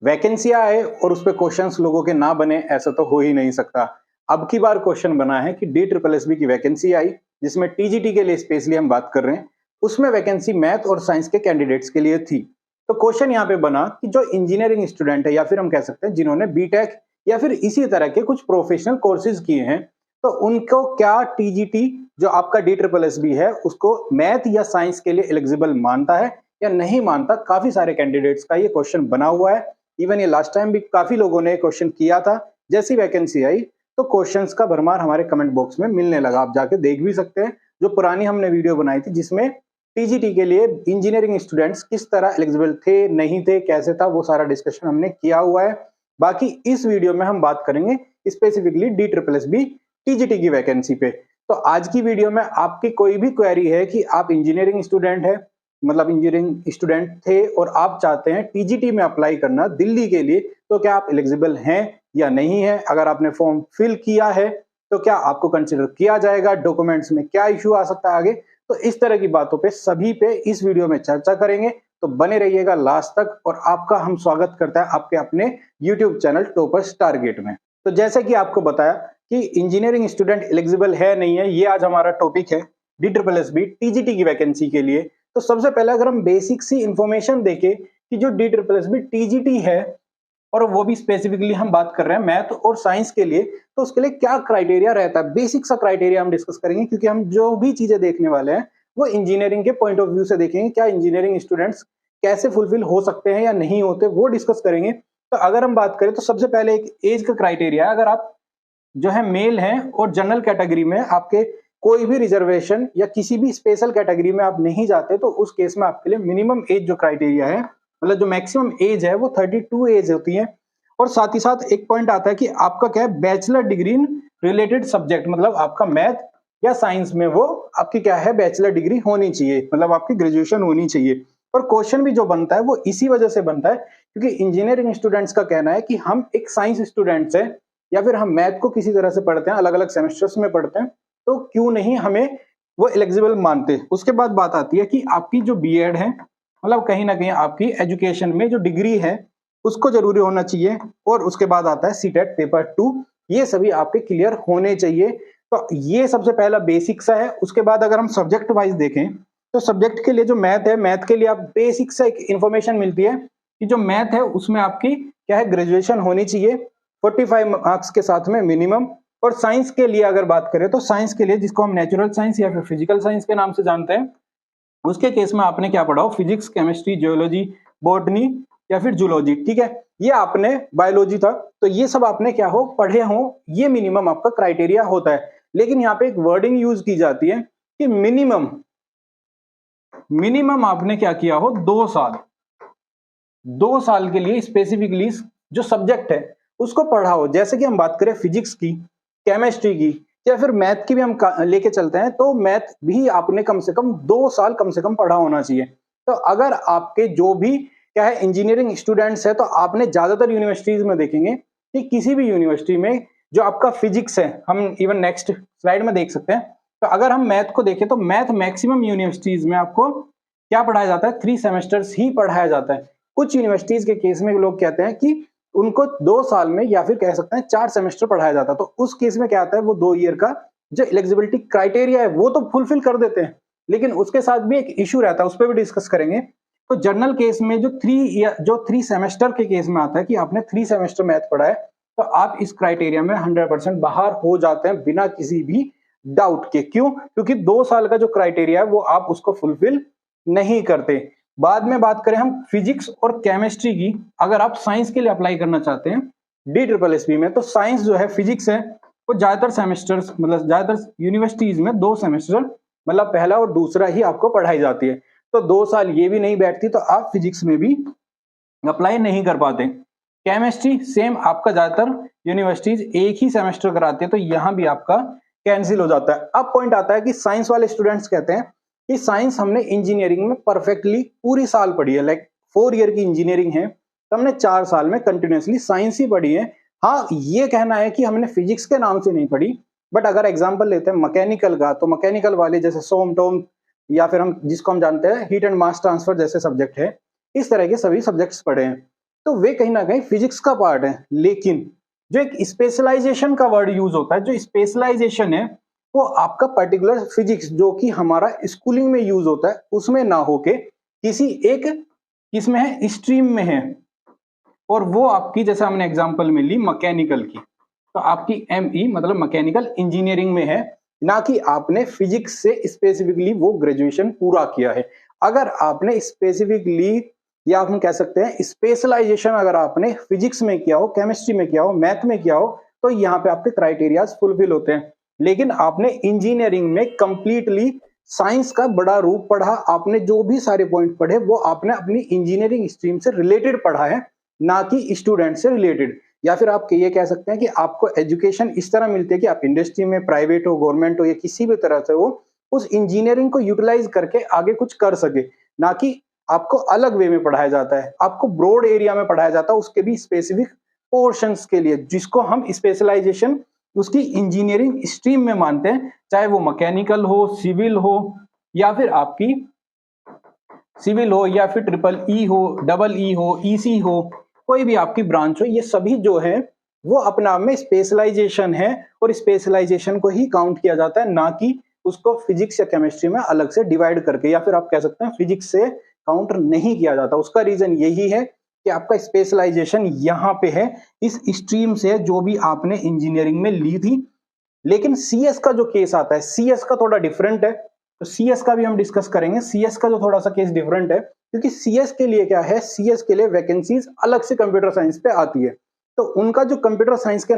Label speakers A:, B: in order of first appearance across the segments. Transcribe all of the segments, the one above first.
A: Vacancy आए और उस पे क्वेश्चंस लोगों के ना बने, ऐसा तो हो ही नहीं सकता। अब की बार क्वेश्चन बना है कि DSSB की वैकेंसी आई, जिसमें टीजीटी के लिए स्पेशली हम बात कर रहे हैं। उसमें वैकेंसी मैथ और साइंस के कैंडिडेट्स के लिए थी। तो क्वेश्चन यहाँ पे बना कि जो इंजीनियरिंग स्टूडेंट है या फिर हम कह सकते हैं जिन्होंने बीटेक या फिर इसी तरह के कुछ प्रोफेशनल कोर्सेज किए हैं, तो उनको क्या टीजीटी जो आपका DSSB है उसको मैथ या साइंस के लिए एलिजिबल मानता है या नहीं मानता। काफी सारे कैंडिडेट्स का ये क्वेश्चन बना हुआ है। इवन ये लास्ट टाइम भी काफी लोगों ने क्वेश्चन किया था। जैसी वैकेंसी आई तो क्वेश्चंस का भरमार हमारे कमेंट बॉक्स में मिलने लगा। आप जाके देख भी सकते हैं जो पुरानी हमने वीडियो बनाई थी जिसमें टीजीटी के लिए इंजीनियरिंग स्टूडेंट्स किस तरह एलिजिबल थे, नहीं थे, कैसे था, वो सारा डिस्कशन हमने किया हुआ है। बाकी इस वीडियो में हम बात करेंगे स्पेसिफिकली DSSB टीजीटी की वैकेंसी पे। तो आज की वीडियो में आपकी कोई भी क्वेरी है कि आप इंजीनियरिंग स्टूडेंट है, मतलब इंजीनियरिंग स्टूडेंट थे और आप चाहते हैं टीजीटी में अप्लाई करना दिल्ली के लिए, तो क्या आप एलिजिबल हैं या नहीं है? अगर आपने फॉर्म फिल किया है तो क्या आपको कंसिडर किया जाएगा? डॉक्यूमेंट्स में क्या इश्यू आ सकता है आगे? तो इस तरह की बातों पे सभी पे इस वीडियो में चर्चा करेंगे। तो बने रहिएगा लास्ट तक और आपका हम स्वागत करता है आपके अपने YouTube चैनल टॉपर्स टारगेट में। तो जैसे कि आपको बताया कि इंजीनियरिंग स्टूडेंट एलिजिबल है नहीं है, ये आज हमारा टॉपिक है DSSB टीजीटी की वैकेंसी के लिए। तो सबसे पहले अगर हम बेसिक सी इंफॉर्मेशन देखें कि जो DSSB टीजीटी है और वो भी स्पेसिफिकली हम बात कर रहे हैं मैथ और साइंस के लिए, तो उसके लिए क्या क्राइटेरिया रहता है, बेसिक सा क्राइटेरिया हम डिस्कस करेंगे। क्योंकि हम जो भी चीजें देखने वाले हैं वो इंजीनियरिंग के पॉइंट ऑफ व्यू से देखेंगे, क्या इंजीनियरिंग स्टूडेंट्स कैसे फुलफिल हो सकते हैं या नहीं होते, वो डिस्कस करेंगे। तो अगर हम बात करें तो सबसे पहले एक एज का क्राइटेरिया है। अगर आप जो है मेल हैं और जनरल कैटेगरी में आपके कोई भी रिजर्वेशन या किसी भी स्पेशल कैटेगरी में आप नहीं जाते, तो उस केस में आपके लिए मिनिमम एज जो क्राइटेरिया है, मतलब जो मैक्सिमम एज है वो 32 एज होती है। और साथ ही साथ एक पॉइंट आता है कि आपका क्या है, bachelor degree in related subject, मतलब आपका मैथ या साइंस में वो आपकी क्या है, बैचलर डिग्री होनी चाहिए, मतलब आपकी ग्रेजुएशन होनी चाहिए। और क्वेश्चन भी जो बनता है वो इसी वजह से बनता है क्योंकि इंजीनियरिंग स्टूडेंट्स का कहना है कि हम एक साइंस स्टूडेंट्स हैं या फिर हम मैथ को किसी तरह से पढ़ते हैं, अलग अलग सेमेस्टर्स में पढ़ते हैं, तो क्यों नहीं हमें वो एलिजिबल मानते। उसके बाद बात आती है कि आपकी जो बीएड है, मतलब कहीं ना कहीं आपकी एजुकेशन में जो डिग्री है उसको जरूरी होना चाहिए। और उसके बाद आता है सीटेट पेपर 2, ये सभी आपके क्लियर होने चाहिए। तो ये सबसे पहला बेसिक सा है। उसके बाद अगर हम सब्जेक्ट वाइज देखें तो सब्जेक्ट के लिए जो मैथ है, मैथ के लिए आप बेसिक सा एक इंफॉर्मेशन मिलती है कि जो मैथ है उसमें आपकी क्या है, ग्रेजुएशन होनी चाहिए 45 मार्क्स के साथ में मिनिमम। और साइंस के लिए अगर बात करें तो साइंस के लिए, जिसको हम नेचुरल साइंस या फिर फिजिकल साइंस के नाम से जानते हैं, उसके केस में आपने क्या पढ़ा हो, फिजिक्स, केमिस्ट्री, जियोलॉजी, बॉटनी या फिर जूलॉजी, ठीक है, ये आपने बायोलॉजी था, तो ये सब आपने क्या हो, पढ़े हो, ये मिनिमम आपका क्राइटेरिया होता है। लेकिन यहाँ पे एक वर्डिंग यूज की जाती है कि मिनिमम आपने क्या किया हो, 2 साल, 2 साल के लिए स्पेसिफिकली जो सब्जेक्ट है उसको पढ़ा हो। जैसे कि हम बात करें फिजिक्स की, केमिस्ट्री की या फिर मैथ की भी हम लेके चलते हैं, तो मैथ भी आपने कम से कम 2 साल कम से कम पढ़ा होना चाहिए। तो अगर आपके जो भी क्या है इंजीनियरिंग स्टूडेंट्स है, तो आपने ज्यादातर यूनिवर्सिटीज में देखेंगे कि किसी भी यूनिवर्सिटी में जो आपका फिजिक्स है, हम इवन नेक्स्ट स्लाइड में देख सकते हैं, तो अगर हम मैथ को देखें तो मैथ मैक्सिमम यूनिवर्सिटीज में आपको क्या पढ़ाया जाता है, 3 सेमेस्टर्स ही पढ़ाया जाता है। कुछ यूनिवर्सिटीज के केस में लोग कहते हैं कि उनको 2 साल में या फिर कह सकते हैं 4 सेमेस्टर पढ़ाया जाता है। तो उस केस में क्या आता है, वो 2 ईयर का जो एलिजिबिलिटी क्राइटेरिया है वो तो फुलफिल कर देते हैं, लेकिन उसके साथ भी एक इश्यू रहता है, उस पर भी डिस्कस करेंगे। तो जनरल केस में जो 3 सेमेस्टर के केस में आता है कि आपने 3 सेमेस्टर मैथ पढ़ा है, तो आप इस क्राइटेरिया में 100% बाहर हो जाते हैं बिना किसी भी डाउट के। क्यों? क्योंकि 2 साल का जो क्राइटेरिया है वो आप उसको फुलफिल नहीं करते। बाद में बात करें हम फिजिक्स और केमिस्ट्री की, अगर आप साइंस के लिए अप्लाई करना चाहते हैं DSSB में, तो साइंस जो है, फिजिक्स है, वो ज्यादातर सेमेस्टर्स, मतलब ज्यादातर यूनिवर्सिटीज में 2 सेमेस्टर, मतलब पहला और दूसरा ही आपको पढ़ाई जाती है। तो 2 साल ये भी नहीं बैठती, तो आप फिजिक्स में भी अप्लाई नहीं कर पाते। केमिस्ट्री सेम, आपका ज्यादातर यूनिवर्सिटीज एक ही सेमेस्टर कराते हैं, तो यहां भी आपका कैंसिल हो जाता है। अब पॉइंट आता है कि साइंस वाले स्टूडेंट्स कहते हैं कि साइंस हमने इंजीनियरिंग में परफेक्टली पूरी साल पढ़ी है, लाइक 4 ईयर की इंजीनियरिंग है, तो हमने 4 साल में कंटिन्यूसली साइंस ही पढ़ी है। हाँ, ये कहना है कि हमने फिजिक्स के नाम से नहीं पढ़ी, बट अगर एग्जाम्पल लेते हैं मैकेनिकल का, तो मैकेनिकल वाले जैसे सोम टोम या फिर हम जिसको हम जानते हैं हीट एंड मास ट्रांसफर जैसे सब्जेक्ट है, इस तरह के सभी सब्जेक्ट्स पढ़े हैं। तो वे कहीं ना कहीं फिजिक्स का पार्ट है। लेकिन जो एक स्पेशलाइजेशन का वर्ड यूज होता है, जो स्पेशलाइजेशन है वो आपका पर्टिकुलर फिजिक्स जो कि हमारा स्कूलिंग में यूज होता है उसमें ना होके किसी एक किसमें है, स्ट्रीम में है, और वो आपकी जैसे हमने एग्जांपल में ली मैकेनिकल की, तो आपकी एमई मतलब मैकेनिकल इंजीनियरिंग में है, ना कि आपने फिजिक्स से स्पेसिफिकली वो ग्रेजुएशन पूरा किया है। अगर आपने स्पेसिफिकली या हम कह सकते हैं स्पेशलाइजेशन अगर आपने फिजिक्स में किया हो, केमिस्ट्री में किया हो, मैथ में किया हो, तो यहाँ पे आपके क्राइटेरियाज फुलफिल होते हैं। लेकिन आपने इंजीनियरिंग में कंप्लीटली साइंस का बड़ा रूप पढ़ा, आपने जो भी सारे पॉइंट पढ़े वो आपने अपनी इंजीनियरिंग स्ट्रीम से रिलेटेड पढ़ा है, ना कि स्टूडेंट से रिलेटेड। या फिर आप ये कह सकते हैं कि आपको एजुकेशन इस तरह मिलती है कि आप इंडस्ट्री में, प्राइवेट हो, गवर्नमेंट हो या किसी भी तरह से हो, उस इंजीनियरिंग को यूटिलाइज करके आगे कुछ कर सके, ना कि आपको अलग वे में पढ़ाया जाता है। आपको ब्रॉड एरिया में पढ़ाया जाता है, उसके भी स्पेसिफिक पोर्शंस के लिए, जिसको हम स्पेशलाइजेशन उसकी इंजीनियरिंग स्ट्रीम में मानते हैं, चाहे वो मैकेनिकल हो, सिविल हो, या फिर आपकी सिविल हो, या फिर ट्रिपल ई हो, डबल ई हो, ईसी हो, कोई भी आपकी ब्रांच हो, ये सभी जो है वो अपने आप में स्पेशलाइजेशन है, और स्पेशलाइजेशन को ही काउंट किया जाता है, ना कि उसको फिजिक्स या केमिस्ट्री में अलग से डिवाइड करके, या फिर आप कह सकते हैं फिजिक्स से काउंट नहीं किया जाता। उसका रीजन यही है कि आपका स्पेशलाइजेशन यहाँ पे है, इस स्ट्रीम से जो भी आपने इंजीनियरिंग में ली थी। लेकिन सीएस का जो केस आता है, सीएस का थोड़ा डिफरेंट है, तो सीएस का भी हम डिस्कस करेंगे। सीएस का जो थोड़ा सा केस डिफरेंट है, क्योंकि सीएस के लिए क्या है, सीएस के लिए वैकेंसीज अलग से कंप्यूटर साइंस पे आती है। तो उनका जो कंप्यूटर साइंस के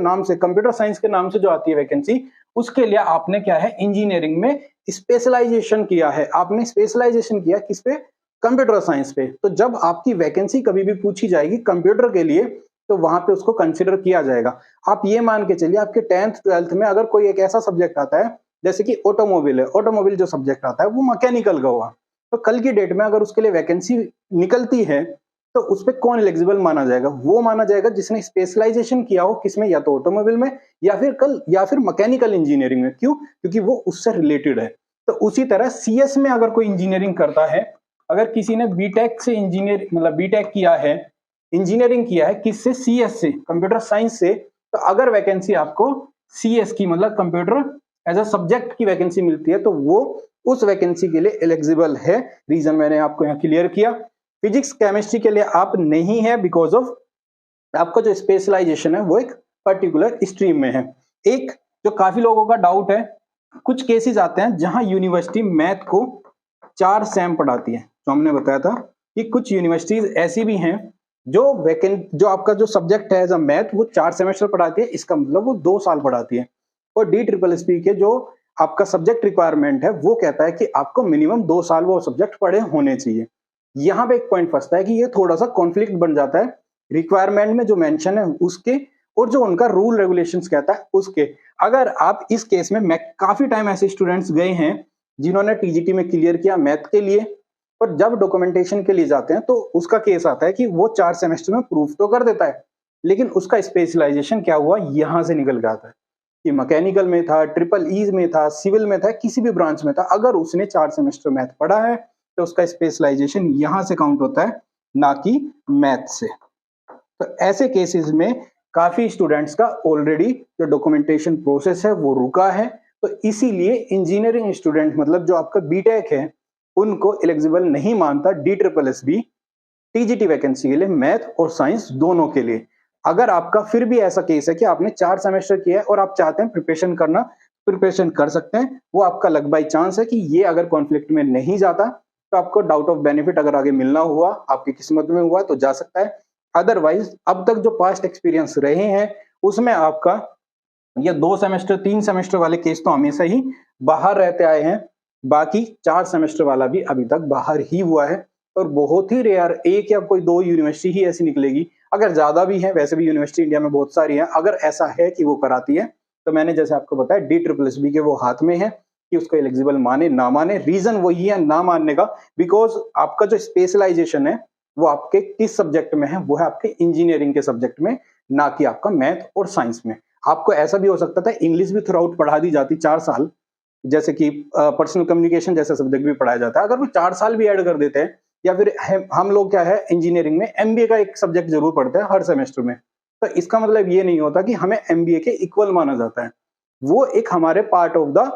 A: नाम से जो आती है वैकेंसी, उसके लिए आपने क्या है, इंजीनियरिंग में स्पेशलाइजेशन किया है। आपने स्पेशलाइजेशन किया किस पे, कंप्यूटर साइंस पे। तो जब आपकी वैकेंसी कभी भी पूछी जाएगी कंप्यूटर के लिए, तो वहां पे उसको कंसिडर किया जाएगा। आप ये मान के चलिए आपके 10th 12th में अगर कोई एक ऐसा सब्जेक्ट आता है जैसे कि ऑटोमोबाइल है, ऑटोमोबाइल जो सब्जेक्ट आता है वो मैकेनिकल का हुआ, तो कल की डेट में अगर उसके लिए वैकेंसी निकलती है तो उस पर कौन एलिजिबल माना जाएगा, वो माना जाएगा जिसने स्पेशलाइजेशन किया हो किसमें, या तो ऑटोमोबाइल में या फिर मैकेनिकल इंजीनियरिंग में। क्यों, क्योंकि वो उससे रिलेटेड है। तो उसी तरह सीएस में अगर कोई इंजीनियरिंग करता है, अगर किसी ने बीटेक से इंजीनियर मतलब बीटेक किया है, इंजीनियरिंग किया है किससे, सीएस से, कंप्यूटर साइंस से, तो अगर वैकेंसी आपको सीएस की मतलब कंप्यूटर एज अ सब्जेक्ट की वैकेंसी मिलती है, तो वो उस वैकेंसी के लिए एलिजिबल है। रीजन मैंने आपको यहाँ क्लियर किया। फिजिक्स केमिस्ट्री के लिए आप नहीं है, बिकॉज ऑफ आपका जो स्पेशलाइजेशन है वो एक पर्टिकुलर स्ट्रीम में है। एक जो काफी लोगों का डाउट है, कुछ केसेस आते हैं जहां यूनिवर्सिटी मैथ को 4 सेम पढ़ाती है। जो हमने बताया था कि कुछ यूनिवर्सिटीज ऐसी भी हैं जो आपका जो सब्जेक्ट है एज अ मैथ वो 4 सेमेस्टर पढ़ाती है, इसका मतलब वो 2 साल पढ़ाती है। और DSSP के जो आपका सब्जेक्ट रिक्वायरमेंट है वो कहता है कि आपको मिनिमम 2 साल वो सब्जेक्ट पढ़े होने चाहिए। यहाँ पे एक पॉइंट फंसता है कि ये थोड़ा सा कॉन्फ्लिक्ट बन जाता है रिक्वायरमेंट में जो मेंशन है उसके, और जो उनका रूल रेगुलेशंस कहता है उसके। अगर आप इस केस में, मैं काफी टाइम ऐसे स्टूडेंट्स गए हैं जिन्होंने टीजीटी में क्लियर किया मैथ के लिए, और जब डॉक्यूमेंटेशन के लिए जाते हैं तो उसका केस आता है कि वो 4 सेमेस्टर में प्रूफ तो कर देता है, लेकिन उसका स्पेशलाइजेशन क्या हुआ यहां से निकल के आता है कि मैकेनिकल में था, ट्रिपल ई में था, सिविल में था, किसी भी ब्रांच में था, अगर उसने 4 सेमेस्टर मैथ पढ़ा है तो उसका स्पेशलाइजेशन यहां से काउंट होता है, ना कि मैथ से। तो ऐसे केसेस में काफी स्टूडेंट्स का ऑलरेडी जो डॉक्यूमेंटेशन प्रोसेस है वो रुका है। तो इसीलिए इंजीनियरिंग स्टूडेंट मतलब जो आपका बीटेक है उनको एलिजिबल नहीं मानता DSSB टीजीटी वैकेंसी के लिए, मैथ और साइंस दोनों के लिए। अगर आपका फिर भी ऐसा केस है कि आपने 4 सेमेस्टर किया है और आप चाहते हैं प्रिपरेशन करना, प्रिपरेशन कर सकते हैं, वो आपका लक बाई चांस है कि ये अगर कॉन्फ्लिक्ट में नहीं जाता तो आपको डाउट ऑफ बेनिफिट अगर आगे मिलना हुआ, आपकी किस्मत में हुआ तो जा सकता है। अदरवाइज अब तक जो पास्ट एक्सपीरियंस रहे हैं उसमें आपका ये 2 सेमेस्टर 3 सेमेस्टर वाले केस तो हमेशा ही बाहर रहते आए हैं, बाकी 4 सेमेस्टर वाला भी अभी तक बाहर ही हुआ है। और बहुत ही रेयर 1 या कोई 2 यूनिवर्सिटी ही ऐसी निकलेगी, अगर ज्यादा भी है, वैसे भी यूनिवर्सिटी इंडिया में बहुत सारी है, अगर ऐसा है कि वो कराती है तो मैंने जैसे आपको बताया DSSB के वो हाथ में है कि उसको एलिजिबल माने ना माने। रीजन वही है ना मानने का, बिकॉज आपका जो स्पेशलाइजेशन है वो आपके किस सब्जेक्ट में है, वो है आपके इंजीनियरिंग के सब्जेक्ट में, ना कि आपका मैथ और साइंस में। आपको ऐसा भी हो सकता था इंग्लिश भी थ्रू आउट पढ़ा दी जाती 4 साल, जैसे कि पर्सनल कम्युनिकेशन जैसा सब्जेक्ट भी पढ़ाया जाता है, अगर वो 4 साल भी ऐड कर देते हैं या फिर हम लोग क्या है इंजीनियरिंग में एमबीए का एक सब्जेक्ट जरूर पढ़ते हैं हर सेमेस्टर में, तो इसका मतलब ये नहीं होता कि हमें एमबीए के इक्वल माना जाता है। वो एक हमारे पार्ट ऑफ द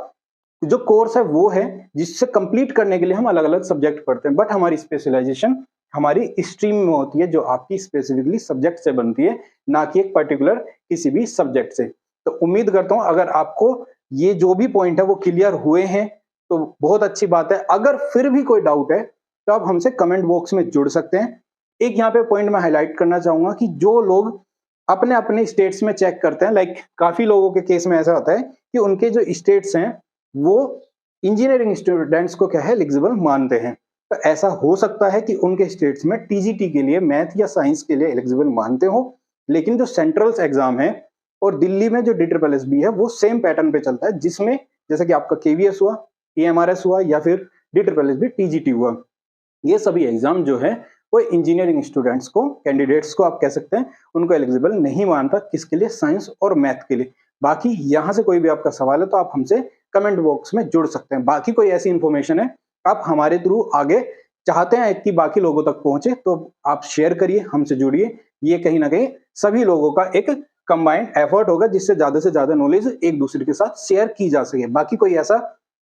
A: जो कोर्स है वो है, जिससे कंप्लीट करने के लिए हम अलग अलग सब्जेक्ट पढ़ते हैं, बट हमारी स्पेशलाइजेशन हमारी स्ट्रीम में होती है जो आपकी स्पेसिफिकली सब्जेक्ट से बनती है, ना कि एक पर्टिकुलर किसी भी सब्जेक्ट से। तो उम्मीद करता हूं अगर आपको ये जो भी पॉइंट है वो क्लियर हुए हैं तो बहुत अच्छी बात है। अगर फिर भी कोई डाउट है तो आप हमसे कमेंट बॉक्स में जुड़ सकते हैं। एक यहाँ पे पॉइंट मैं हाईलाइट करना चाहूंगा कि जो लोग अपने अपने स्टेट्स में चेक करते हैं, लाइक काफी लोगों के केस में ऐसा होता है कि उनके जो स्टेट्स हैं वो इंजीनियरिंग स्टूडेंट्स को क्या है एलिजिबल मानते हैं। तो ऐसा हो सकता है कि उनके स्टेट्स में टीजीटी के लिए मैथ या साइंस के लिए एलिजिबल मानते हो, लेकिन जो सेंट्रल्स एग्जाम है और दिल्ली में जो DSSB है वो सेम पैटर्न पे चलता है, जिसमें जैसे कि आपका KVS हुआ, AMRS हुआ या फिर DSSB TGT हुआ, ये सभी एग्जाम जो है वो इंजीनियरिंग स्टूडेंट्स को, कैंडिडेट्स को आप कह सकते हैं, उनको एलिजिबल नहीं मानता। किसके लिए? साइंस और मैथ के लिए। बाकी यहाँ से कोई भी आपका सवाल है तो आप हमसे कमेंट बॉक्स में जुड़ सकते हैं। बाकी कोई ऐसी इंफॉर्मेशन है आप हमारे थ्रू आगे चाहते हैं कि बाकी लोगों तक पहुंचे तो आप शेयर करिए, हमसे जुड़िए। ये कहीं ना कहीं सभी लोगों का एक कंबाइंड एफर्ट होगा जिससे ज्यादा से ज्यादा नॉलेज एक दूसरे के साथ शेयर की जा सके। बाकी कोई ऐसा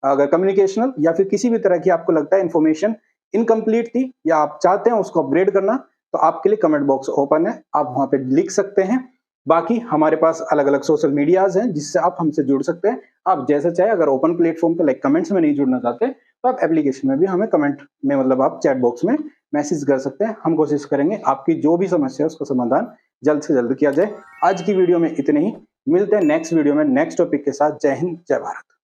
A: अगर कम्युनिकेशनल या फिर किसी भी तरह की आपको लगता है इंफॉर्मेशन इनकम्प्लीट थी या आप चाहते हैं उसको अपग्रेड करना, तो आपके लिए कमेंट बॉक्स ओपन है, आप वहां पे लिख सकते हैं। बाकी हमारे पास अलग अलग सोशल मीडियाज हैं जिससे आप हमसे जुड़ सकते हैं। आप जैसे चाहे, अगर ओपन प्लेटफॉर्म पे लाइक कमेंट्स में नहीं जुड़ना चाहते तो आप एप्लीकेशन में भी हमें कमेंट में मतलब आप चैट बॉक्स में मैसेज कर सकते हैं। हम कोशिश करेंगे आपकी जो भी समस्या है उसका समाधान जल्द से जल्द किया जाए। आज की वीडियो में इतने ही, मिलते हैं नेक्स्ट वीडियो में नेक्स्ट टॉपिक के साथ। जय हिंद, जय भारत।